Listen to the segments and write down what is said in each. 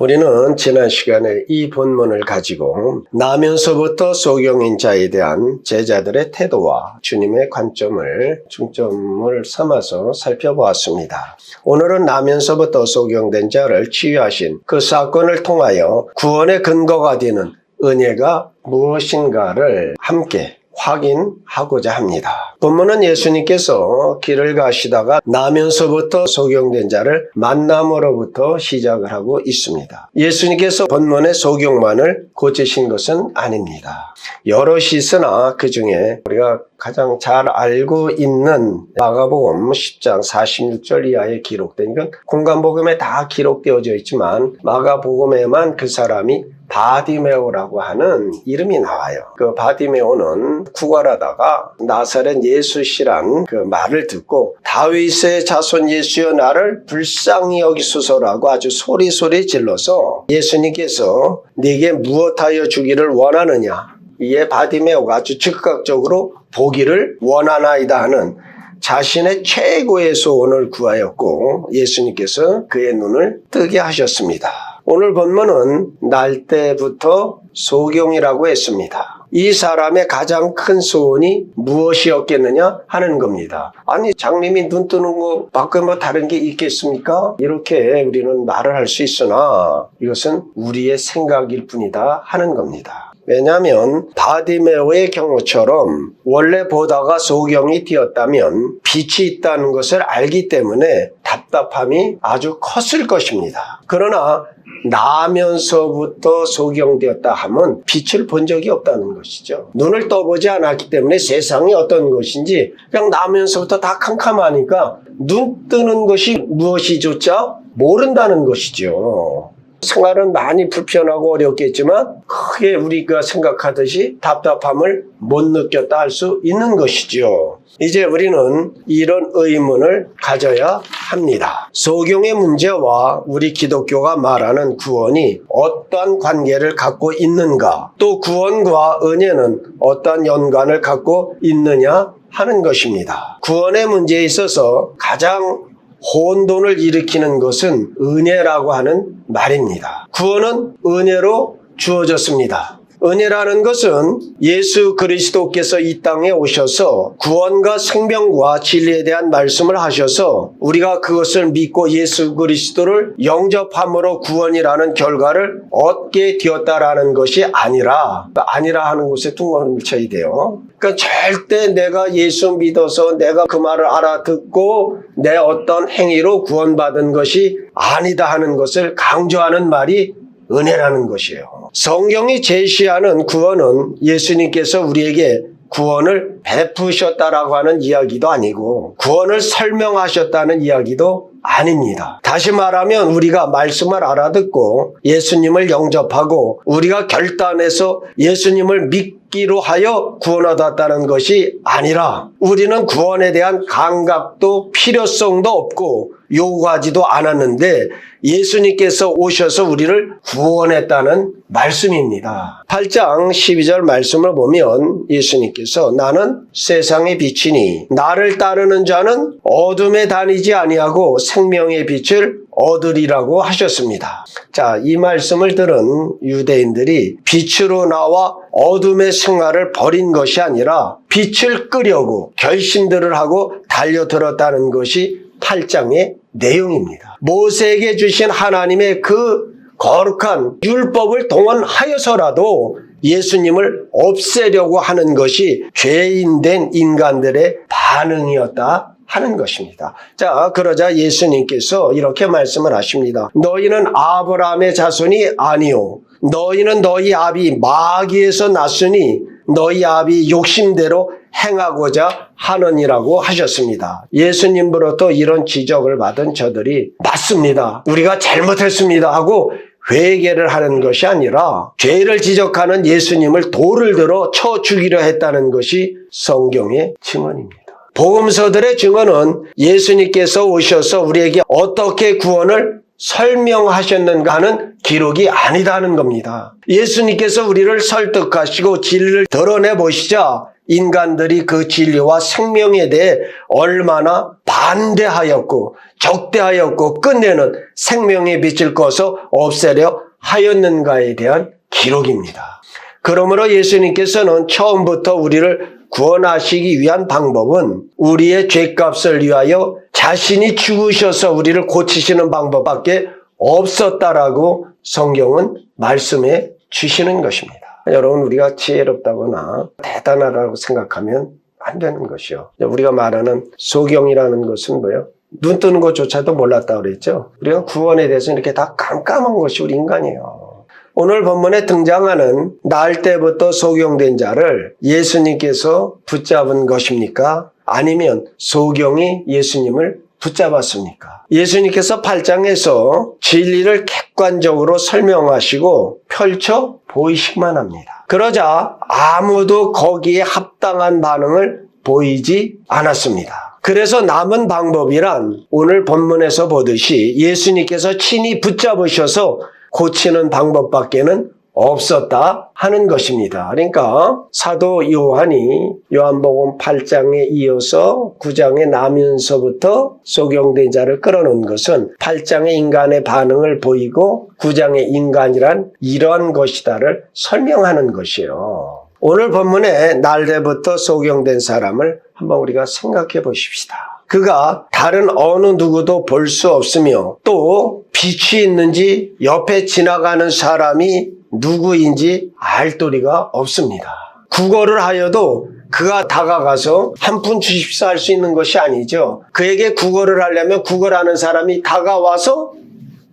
우리는 지난 시간에 이 본문을 가지고 나면서부터 소경인 자에 대한 제자들의 태도와 주님의 관점을 중점을 삼아서 살펴보았습니다. 오늘은 나면서부터 소경된 자를 치유하신 그 사건을 통하여 구원의 근거가 되는 은혜가 무엇인가를 함께 확인하고자 합니다. 본문은 예수님께서 길을 가시다가 나면서부터 소경된 자를 만남으로부터 시작을 하고 있습니다. 예수님께서 본문의 소경만을 고치신 것은 아닙니다. 여럿이 있으나 그 중에 우리가 가장 잘 알고 있는 마가복음 10장 46절 이하에 기록된 건 공간복음에 다 기록되어져 있지만 마가복음에만 그 사람이 바디메오라고 하는 이름이 나와요. 그 바디메오는 구걸하다가 나사렛 예수시란 그 말을 듣고 다윗의 자손 예수여 나를 불쌍히 여기소서라고 아주 소리소리 질러서 예수님께서 네게 무엇하여 주기를 원하느냐, 이에 바디메오가 아주 즉각적으로 보기를 원하나이다 하는 자신의 최고의 소원을 구하였고 예수님께서 그의 눈을 뜨게 하셨습니다. 오늘 본문은 날 때부터 소경이라고 했습니다. 이 사람의 가장 큰 소원이 무엇이었겠느냐 하는 겁니다. 아니 장님이 눈 뜨는 거 밖에 뭐 다른 게 있겠습니까? 이렇게 우리는 말을 할 수 있으나 이것은 우리의 생각일 뿐이다 하는 겁니다. 왜냐하면 바디메오의 경우처럼 원래 보다가 소경이 되었다면 빛이 있다는 것을 알기 때문에 답답함이 아주 컸을 것입니다. 그러나 나면서부터 소경되었다 하면 빛을 본 적이 없다는 것이죠. 눈을 떠보지 않았기 때문에 세상이 어떤 것인지 그냥 나면서부터 다 캄캄하니까 눈 뜨는 것이 무엇이조차 모른다는 것이죠. 생활은 많이 불편하고 어렵겠지만 크게 우리가 생각하듯이 답답함을 못 느꼈다 할 수 있는 것이죠. 이제 우리는 이런 의문을 가져야 합니다. 소경의 문제와 우리 기독교가 말하는 구원이 어떠한 관계를 갖고 있는가, 또 구원과 은혜는 어떠한 연관을 갖고 있느냐 하는 것입니다. 구원의 문제에 있어서 가장 혼돈을 일으키는 것은 은혜라고 하는 말입니다. 구원은 은혜로 주어졌습니다. 은혜라는 것은 예수 그리스도께서 이 땅에 오셔서 구원과 생명과 진리에 대한 말씀을 하셔서 우리가 그것을 믿고 예수 그리스도를 영접함으로 구원이라는 결과를 얻게 되었다라는 것이 아니라 하는 곳에 둥어를 쳐야 돼요. 그러니까 절대 내가 예수 믿어서 내가 그 말을 알아듣고 내 어떤 행위로 구원받은 것이 아니다 하는 것을 강조하는 말이 은혜라는 것이에요. 성경이 제시하는 구원은 예수님께서 우리에게 구원을 베푸셨다라고 하는 이야기도 아니고 구원을 설명하셨다는 이야기도 아닙니다. 다시 말하면 우리가 말씀을 알아듣고 예수님을 영접하고 우리가 결단해서 예수님을 믿기로 하여 구원 얻었다는 것이 아니라 우리는 구원에 대한 감각도 필요성도 없고 요구하지도 않았는데 예수님께서 오셔서 우리를 구원했다는 말씀입니다. 8장 12절 말씀을 보면 예수님께서 나는 세상의 빛이니 나를 따르는 자는 어둠에 다니지 아니하고 생명의 빛을 얻으리라고 하셨습니다. 자, 이 말씀을 들은 유대인들이 빛으로 나와 어둠의 생활을 버린 것이 아니라 빛을 끄려고 결심들을 하고 달려들었다는 것이 8장의 내용입니다. 모세에게 주신 하나님의 그 거룩한 율법을 동원하여서라도 예수님을 없애려고 하는 것이 죄인된 인간들의 반응이었다 하는 것입니다. 자, 그러자 예수님께서 이렇게 말씀을 하십니다. 너희는 아브라함의 자손이 아니오. 너희는 너희 아비 마귀에서 났으니 너희 아비 욕심대로 행하고자 하느니라고 하셨습니다. 예수님으로부터 이런 지적을 받은 저들이 맞습니다, 우리가 잘못했습니다 하고 회개를 하는 것이 아니라 죄를 지적하는 예수님을 돌을 들어 쳐 죽이려 했다는 것이 성경의 증언입니다. 복음서들의 증언은 예수님께서 오셔서 우리에게 어떻게 구원을 설명하셨는가 하는 기록이 아니다는 겁니다. 예수님께서 우리를 설득하시고 진리를 드러내 보시자 인간들이 그 진리와 생명에 대해 얼마나 반대하였고 적대하였고 끝내는 생명의 빛을 꺼서 없애려 하였는가에 대한 기록입니다. 그러므로 예수님께서는 처음부터 우리를 구원하시기 위한 방법은 우리의 죄값을 위하여 자신이 죽으셔서 우리를 고치시는 방법밖에 없었다라고 성경은 말씀해 주시는 것입니다. 여러분, 우리가 지혜롭다거나 대단하다고 생각하면 안 되는 것이요. 우리가 말하는 소경이라는 것은 뭐예요? 눈 뜨는 것조차도 몰랐다고 그랬죠. 우리가 구원에 대해서 이렇게 다 깜깜한 것이 우리 인간이에요. 오늘 본문에 등장하는 날 때부터 소경된 자를 예수님께서 붙잡은 것입니까? 아니면 소경이 예수님을 붙잡았습니까? 예수님께서 8장에서 진리를 객관적으로 설명하시고 펼쳐 보이시기만 합니다. 그러자 아무도 거기에 합당한 반응을 보이지 않았습니다. 그래서 남은 방법이란 오늘 본문에서 보듯이 예수님께서 친히 붙잡으셔서 고치는 방법밖에는 없었다 하는 것입니다. 그러니까 사도 요한이 요한복음 8장에 이어서 9장에 나면서부터 소경된 자를 끌어놓은 것은 8장의 인간의 반응을 보이고 9장의 인간이란 이러한 것이다를 설명하는 것이에요. 오늘 본문에 날때부터 소경된 사람을 한번 우리가 생각해 보십시다. 그가 다른 어느 누구도 볼 수 없으며 또 빛이 있는지 옆에 지나가는 사람이 누구인지 알 도리가 없습니다. 구걸을 하여도 그가 다가가서 한 푼 주십사 할 수 있는 것이 아니죠. 그에게 구걸을 하려면 구걸하는 사람이 다가와서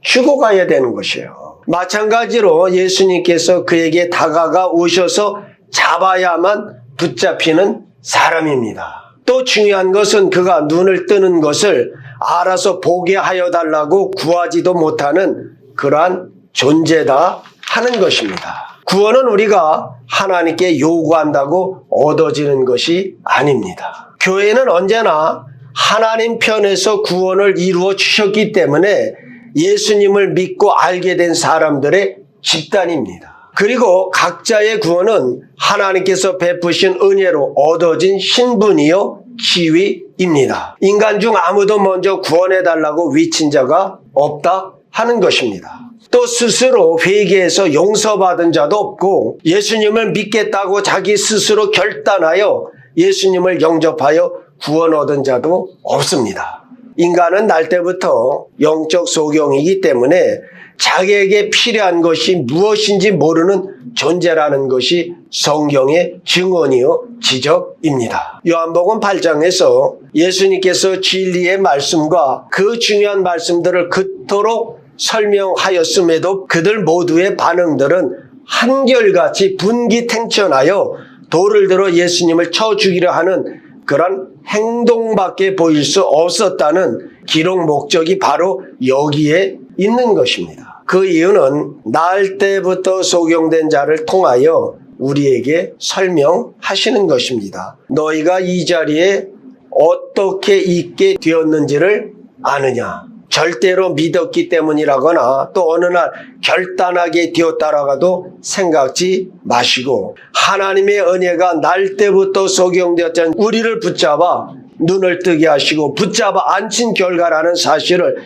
주고 가야 되는 것이에요. 마찬가지로 예수님께서 그에게 다가가 오셔서 잡아야만 붙잡히는 사람입니다. 또 중요한 것은 그가 눈을 뜨는 것을 알아서 보게 하여 달라고 구하지도 못하는 그러한 존재다 하는 것입니다. 구원은 우리가 하나님께 요구한다고 얻어지는 것이 아닙니다. 교회는 언제나 하나님 편에서 구원을 이루어 주셨기 때문에 예수님을 믿고 알게 된 사람들의 집단입니다. 그리고 각자의 구원은 하나님께서 베푸신 은혜로 얻어진 신분이요 지위입니다. 인간 중 아무도 먼저 구원해달라고 외친 자가 없다 하는 것입니다. 또 스스로 회개해서 용서받은 자도 없고 예수님을 믿겠다고 자기 스스로 결단하여 예수님을 영접하여 구원 얻은 자도 없습니다. 인간은 날 때부터 영적 소경이기 때문에 자기에게 필요한 것이 무엇인지 모르는 존재라는 것이 성경의 증언이요 지적입니다. 요한복음 8장에서 예수님께서 진리의 말씀과 그 중요한 말씀들을 그토록 설명하였음에도 그들 모두의 반응들은 한결같이 분기탱천하여 돌을 들어 예수님을 쳐 죽이려 하는 그런 행동밖에 보일 수 없었다는 기록 목적이 바로 여기에 있는 것입니다. 그 이유는 날 때부터 소경된 자를 통하여 우리에게 설명하시는 것입니다. 너희가 이 자리에 어떻게 있게 되었는지를 아느냐? 절대로 믿었기 때문이라거나 또 어느 날 결단하게 되었다라고도 생각지 마시고 하나님의 은혜가 날 때부터 소경되었던 우리를 붙잡아 눈을 뜨게 하시고 붙잡아 앉힌 결과라는 사실을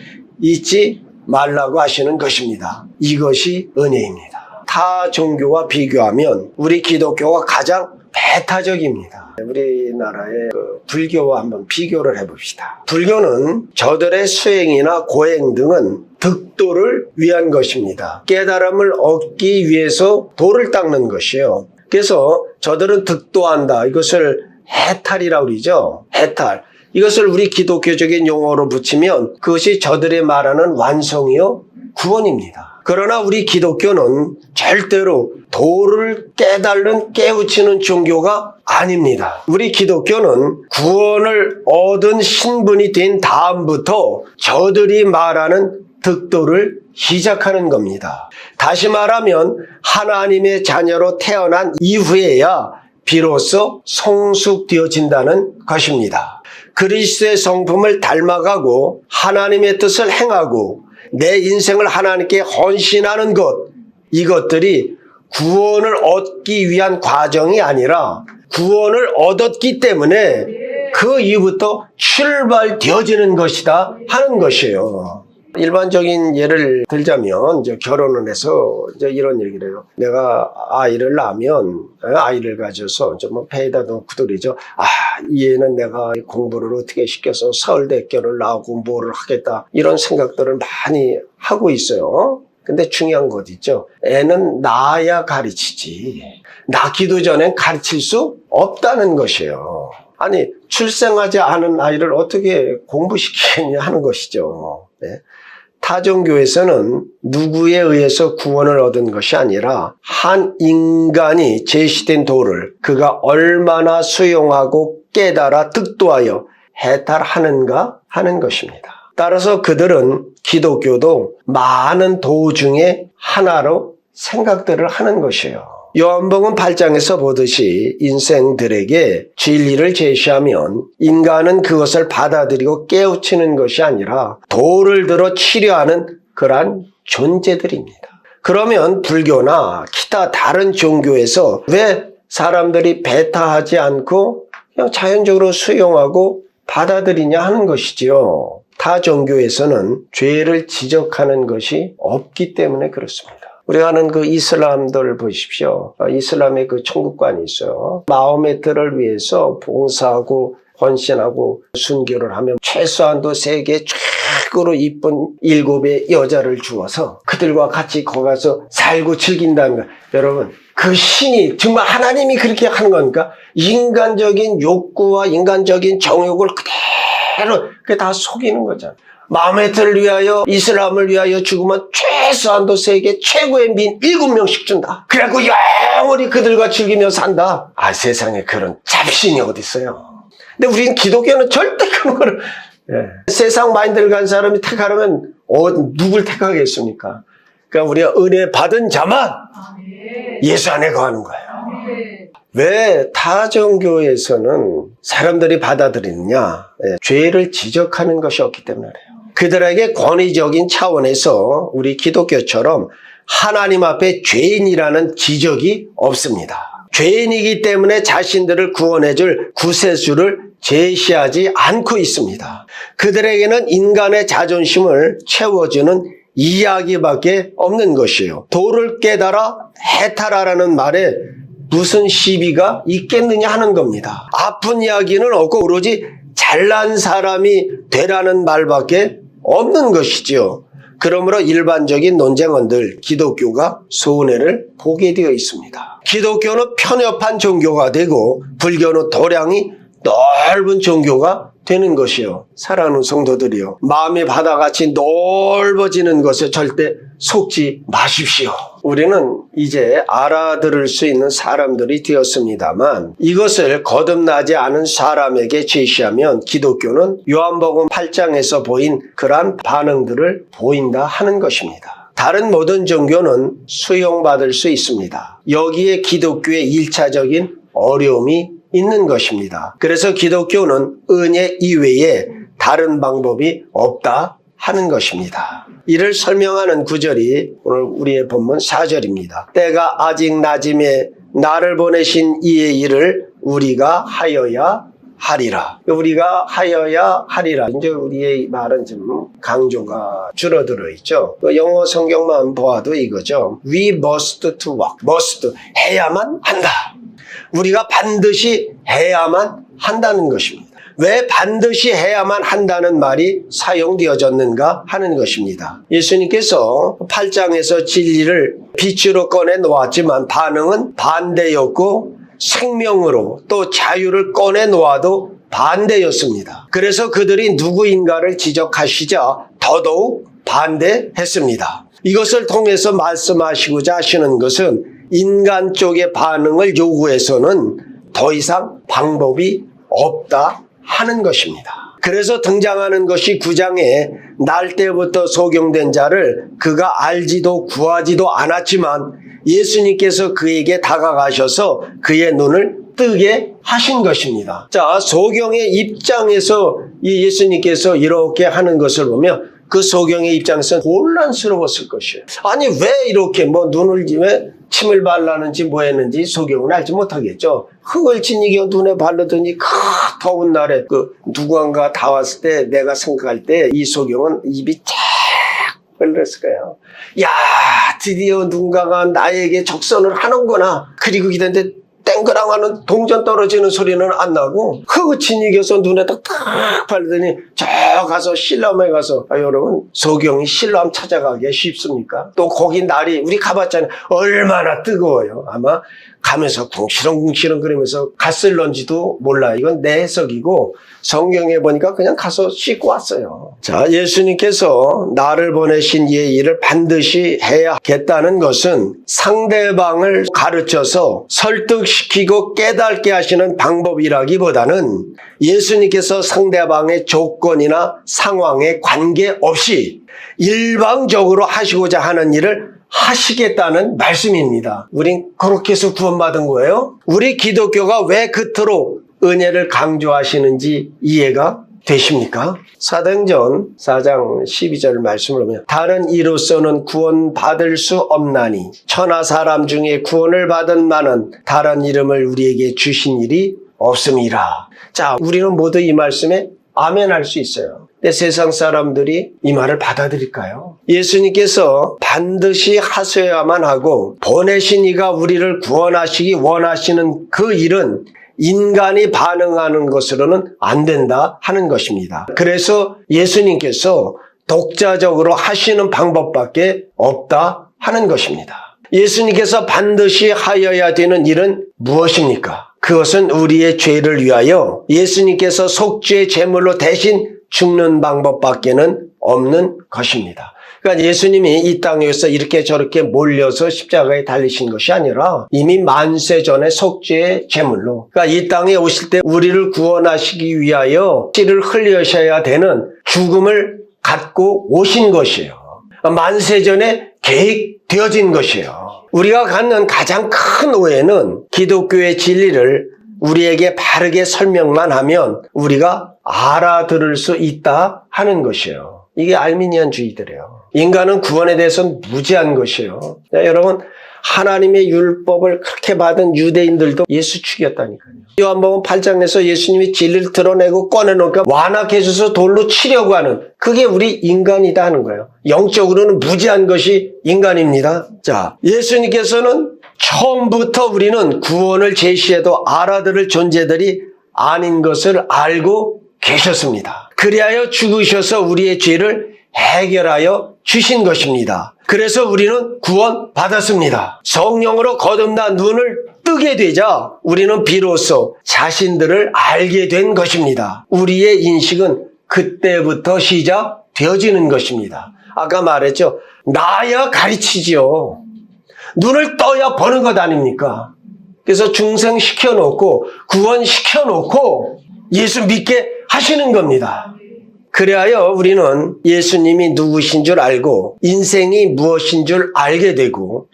잊지 말라고 하시는 것입니다. 이것이 은혜입니다. 타 종교와 비교하면 우리 기독교가 가장 배타적입니다. 우리나라의 불교와 한번 비교를 해봅시다. 불교는 저들의 수행이나 고행 등은 득도를 위한 것입니다. 깨달음을 얻기 위해서 도를 닦는 것이에요. 그래서 저들은 득도한다. 이것을 해탈이라고 그러죠. 해탈. 이것을 우리 기독교적인 용어로 붙이면 그것이 저들의 말하는 완성이요 구원입니다. 그러나 우리 기독교는 절대로 도를 깨우치는 종교가 아닙니다. 우리 기독교는 구원을 얻은 신분이 된 다음부터 저들이 말하는 득도를 시작하는 겁니다. 다시 말하면 하나님의 자녀로 태어난 이후에야 비로소 성숙되어진다는 것입니다. 그리스도의 성품을 닮아가고 하나님의 뜻을 행하고 내 인생을 하나님께 헌신하는 것, 이것들이 구원을 얻기 위한 과정이 아니라 구원을 얻었기 때문에 그 이후부터 출발되어지는 것이다 하는 것이에요. 일반적인 예를 들자면 이제 결혼을 해서 이제 이런 얘기를 해요. 내가 아이를 낳으면 아이를 가져서 이제 뭐 배에다 넣고 들이죠. 이 애는 내가 공부를 어떻게 시켜서 서울대학교를 나오고 뭐를 하겠다 이런 생각들을 많이 하고 있어요. 근데 중요한 것 있죠. 애는 낳아야 가르치지. 낳기도 전엔 가르칠 수 없다는 것이에요. 아니 출생하지 않은 아이를 어떻게 공부시키냐 하는 것이죠. 네. 타종교에서는 누구에 의해서 구원을 얻은 것이 아니라 한 인간이 제시된 도를 그가 얼마나 수용하고 깨달아 득도하여 해탈하는가 하는 것입니다. 따라서 그들은 기독교도 많은 도 중에 하나로 생각들을 하는 것이에요. 요한복음 8장에서 보듯이 인생들에게 진리를 제시하면 인간은 그것을 받아들이고 깨우치는 것이 아니라 도를 들어 치료하는 그러한 존재들입니다. 그러면 불교나 기타 다른 종교에서 왜 사람들이 배타하지 않고 그냥 자연적으로 수용하고 받아들이냐 하는 것이지요. 타 종교에서는 죄를 지적하는 것이 없기 때문에 그렇습니다. 우리가 아는 그 이슬람들 보십시오. 이슬람의 그 천국관이 있어요. 마호메트를 위해서 봉사하고 헌신하고 순교를 하면 최소한도 세계 최고로 이쁜 7의 여자를 주어서 그들과 같이 거기 가서 살고 즐긴다는 거예요. 여러분, 그 신이 정말 하나님이 그렇게 하는 겁니까? 인간적인 욕구와 인간적인 정욕을 그대로 그게 다 속이는 거잖아요. 마호메트를 위하여 이슬람을 위하여 죽으면 최소한도 세계 최고의 민 7명씩 준다. 그래갖고 영원히 그들과 즐기며 산다. 세상에 그런 잡신이 어디 있어요. 근데 우리는 기독교는 절대 그런 거를 세상 마인드를 간 사람이 택하려면 누굴 택하겠습니까? 그러니까 우리가 은혜 받은 자만 예수 안에 거하는 거예요. 왜 타종교에서는 사람들이 받아들이느냐? 죄를 지적하는 것이 없기 때문에 그래요. 그들에게 권위적인 차원에서 우리 기독교처럼 하나님 앞에 죄인이라는 지적이 없습니다. 죄인이기 때문에 자신들을 구원해줄 구세주를 제시하지 않고 있습니다. 그들에게는 인간의 자존심을 채워주는 이야기밖에 없는 것이에요. 도를 깨달아 해탈하라는 말에 무슨 시비가 있겠느냐 하는 겁니다. 아픈 이야기는 없고 오로지 잘난 사람이 되라는 말밖에 없는 것이지요. 그러므로 일반적인 논쟁원들 기독교가 손해를 보게 되어 있습니다. 기독교는 편협한 종교가 되고 불교는 도량이 넓은 종교가 되는 것이요. 사랑하는 성도들이요. 마음의 바다같이 넓어지는 것에 절대 속지 마십시오. 우리는 이제 알아들을 수 있는 사람들이 되었습니다만 이것을 거듭나지 않은 사람에게 제시하면 기독교는 요한복음 8장에서 보인 그러한 반응들을 보인다 하는 것입니다. 다른 모든 종교는 수용받을 수 있습니다. 여기에 기독교의 1차적인 어려움이 있는 것입니다. 그래서 기독교는 은혜 이외에 다른 방법이 없다 하는 것입니다. 이를 설명하는 구절이 오늘 우리의 본문 4절입니다. 때가 아직 낮음에 나를 보내신 이의 일을 우리가 하여야 하리라. 우리가 하여야 하리라. 이제 우리의 말은 좀 강조가 줄어들어 있죠. 영어 성경만 보아도 이거죠. We must to work. must 해야만 한다. 우리가 반드시 해야만 한다는 것입니다. 왜 반드시 해야만 한다는 말이 사용되어졌는가 하는 것입니다. 예수님께서 8장에서 진리를 빛으로 꺼내 놓았지만 반응은 반대였고 생명으로 또 자유를 꺼내 놓아도 반대였습니다. 그래서 그들이 누구인가를 지적하시자 더더욱 반대했습니다. 이것을 통해서 말씀하시고자 하시는 것은 인간 쪽의 반응을 요구해서는 더 이상 방법이 없다 하는 것입니다. 그래서 등장하는 것이 9장에 날 때부터 소경된 자를 그가 알지도 구하지도 않았지만 예수님께서 그에게 다가가셔서 그의 눈을 뜨게 하신 것입니다. 자, 소경의 입장에서 이 예수님께서 이렇게 하는 것을 보면 그 소경의 입장에서는 혼란스러웠을 것이에요. 아니 왜 이렇게 눈을 왜 침을 발랐는지 뭐 했는지 소경은 알지 못하겠죠. 흙을 지니겨 눈에 바르더니 그 더운 날에 누군가 다 왔을 때 내가 생각할 때 이 소경은 입이 쫙 벌렸을 거예요. 야, 드디어 누군가가 나에게 적선을 하는구나. 그리고 기대는데 땡그랑 하는 동전 떨어지는 소리는 안 나고 흙을 지니겨서 눈에다 탁 바르더니 저 가서 실람에 가서 여러분 소경이 실람 찾아가기가 쉽습니까? 또 거기 날이 우리 가봤잖아요. 얼마나 뜨거워요. 아마 가면서 궁시렁궁시렁 그러면서 갔을런지도 몰라. 이건 내 해석이고 성경에 보니까 그냥 가서 씻고 왔어요. 자, 예수님께서 나를 보내신 이의 일을 반드시 해야겠다는 것은 상대방을 가르쳐서 설득시키고 깨닫게 하시는 방법이라기보다는 예수님께서 상대방의 조건이나 상황에 관계없이 일방적으로 하시고자 하는 일을 하시겠다는 말씀입니다. 우린 그렇게 해서 구원받은 거예요. 우리 기독교가 왜 그토록 은혜를 강조하시는지 이해가 되십니까? 사도행전 4장 12절 말씀을 보면 다른 이로서는 구원받을 수 없나니 천하 사람 중에 구원을 받은 많은 다른 이름을 우리에게 주신 일이 없음이라. 자, 우리는 모두 이 말씀에 아멘할 수 있어요. 근데 세상 사람들이 이 말을 받아들일까요? 예수님께서 반드시 하셔야만 하고 보내신 이가 우리를 구원하시기 원하시는 그 일은 인간이 반응하는 것으로는 안 된다 하는 것입니다. 그래서 예수님께서 독자적으로 하시는 방법밖에 없다 하는 것입니다. 예수님께서 반드시 하여야 되는 일은 무엇입니까? 그것은 우리의 죄를 위하여 예수님께서 속죄 제물로 대신 죽는 방법밖에는 없는 것입니다. 그러니까 예수님이 이 땅에서 이렇게 저렇게 몰려서 십자가에 달리신 것이 아니라 이미 만세 전에 속죄의 제물로, 그러니까 이 땅에 오실 때 우리를 구원하시기 위하여 피를 흘리셔야 되는 죽음을 갖고 오신 것이에요. 만세 전에 계획되어진 것이에요. 우리가 갖는 가장 큰 오해는 기독교의 진리를 우리에게 바르게 설명만 하면 우리가 알아들을 수 있다 하는 것이에요. 이게 알미니안주의들이에요. 인간은 구원에 대해서는 무지한 것이에요. 여러분, 하나님의 율법을 그렇게 받은 유대인들도 예수 죽였다니까요. 요한복음 8장에서 예수님이 진리를 드러내고 꺼내놓으니까 완악해 줘서 돌로 치려고 하는, 그게 우리 인간이다 하는 거예요. 영적으로는 무지한 것이 인간입니다. 자, 예수님께서는 처음부터 우리는 구원을 제시해도 알아들을 존재들이 아닌 것을 알고 계셨습니다. 그리하여 죽으셔서 우리의 죄를 해결하여 주신 것입니다. 그래서 우리는 구원받았습니다. 성령으로 거듭난 눈을 뜨게 되자 우리는 비로소 자신들을 알게 된 것입니다. 우리의 인식은 그때부터 시작되어지는 것입니다. 아까 말했죠. 나야 가르치지요. 눈을 떠야 보는 것 아닙니까? 그래서 중생시켜놓고 구원시켜놓고 예수 믿게 하시는 겁니다. 그래야 우리는 예수님이 누구신 줄 알고 인생이 무엇인 줄 알게 되고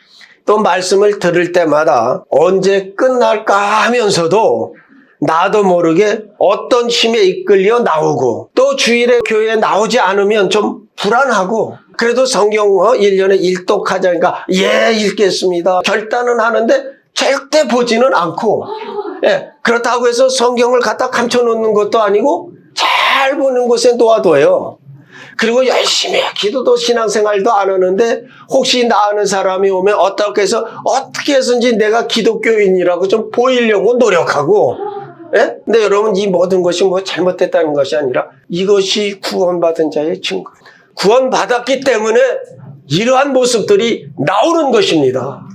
또 말씀을 들을 때마다 언제 끝날까 하면서도 나도 모르게 어떤 힘에 이끌려 나오고 또 주일에 교회에 나오지 않으면 좀 불안하고 그래도 성경 1년에 일독하자니까 예 읽겠습니다. 결단은 하는데 절대 보지는 않고 그렇다고 해서 성경을 갖다 감춰놓는 것도 아니고 잘 보는 곳에 놓아둬요. 그리고 열심히 기도도 신앙생활도 안 하는데 혹시 나 아는 사람이 오면 어떻게 해서든지 내가 기독교인이라고 좀 보이려고 노력하고 근데 여러분 이 모든 것이 뭐 잘못됐다는 것이 아니라 이것이 구원받은 자의 증거. 구원받았기 때문에 이러한 모습들이 나오는 것입니다.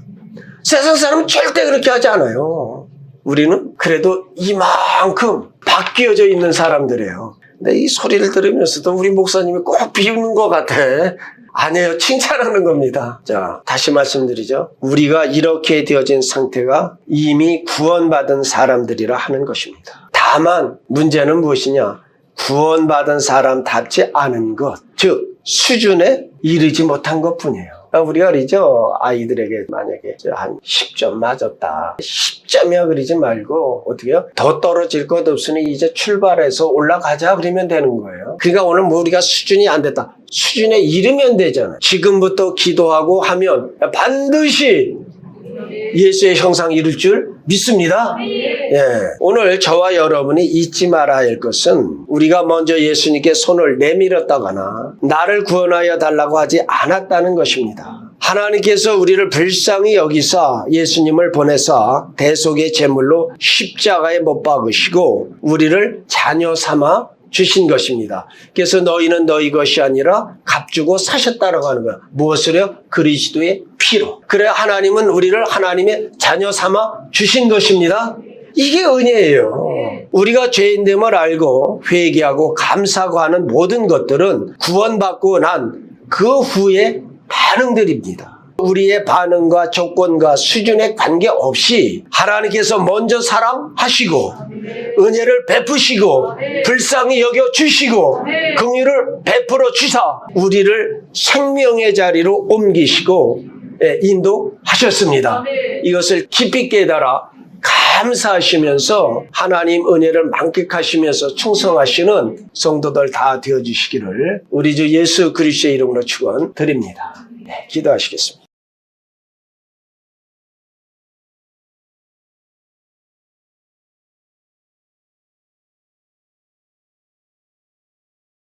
세상 사람은 절대 그렇게 하지 않아요. 우리는 그래도 이만큼 바뀌어져 있는 사람들이에요. 근데 이 소리를 들으면서도 우리 목사님이 꼭 비웃는 것 같아. 아니에요. 칭찬하는 겁니다. 자, 다시 말씀드리죠. 우리가 이렇게 되어진 상태가 이미 구원받은 사람들이라 하는 것입니다. 다만 문제는 무엇이냐? 구원받은 사람답지 않은 것, 즉 수준에 이르지 못한 것뿐이에요. 우리가 그러죠. 아이들에게 만약에 한 10점 맞았다. 10점이야 그러지 말고 어떻게 해요? 더 떨어질 것 없으니 이제 출발해서 올라가자 그러면 되는 거예요. 그러니까 오늘 뭐 우리가 수준이 안 됐다. 수준에 이르면 되잖아요. 지금부터 기도하고 하면 반드시 예수의 형상 이룰 줄 믿습니다. 예. 오늘 저와 여러분이 잊지 말아야 할 것은 우리가 먼저 예수님께 손을 내밀었다거나 나를 구원하여 달라고 하지 않았다는 것입니다. 하나님께서 우리를 불쌍히 여기서 예수님을 보내서 대속의 제물로 십자가에 못 박으시고 우리를 자녀 삼아 주신 것입니다. 그래서 너희는 너희 것이 아니라 값주고 사셨다라고 하는 거야. 무엇으로요? 그리스도의 피로. 그래 하나님은 우리를 하나님의 자녀 삼아 주신 것입니다. 이게 은혜예요. 우리가 죄인됨을 알고 회개하고 감사하고 하는 모든 것들은 구원받고 난 그 후에 반응들입니다. 우리의 반응과 조건과 수준에 관계없이 하나님께서 먼저 사랑하시고 은혜를 베푸시고 불쌍히 여겨주시고 긍휼을 베풀어 주사 우리를 생명의 자리로 옮기시고 인도하셨습니다. 이것을 깊이 깨달아 감사하시면서 하나님 은혜를 만끽하시면서 충성하시는 성도들 다 되어주시기를 우리 주 예수 그리스도의 이름으로 축원드립니다. 기도하시겠습니다.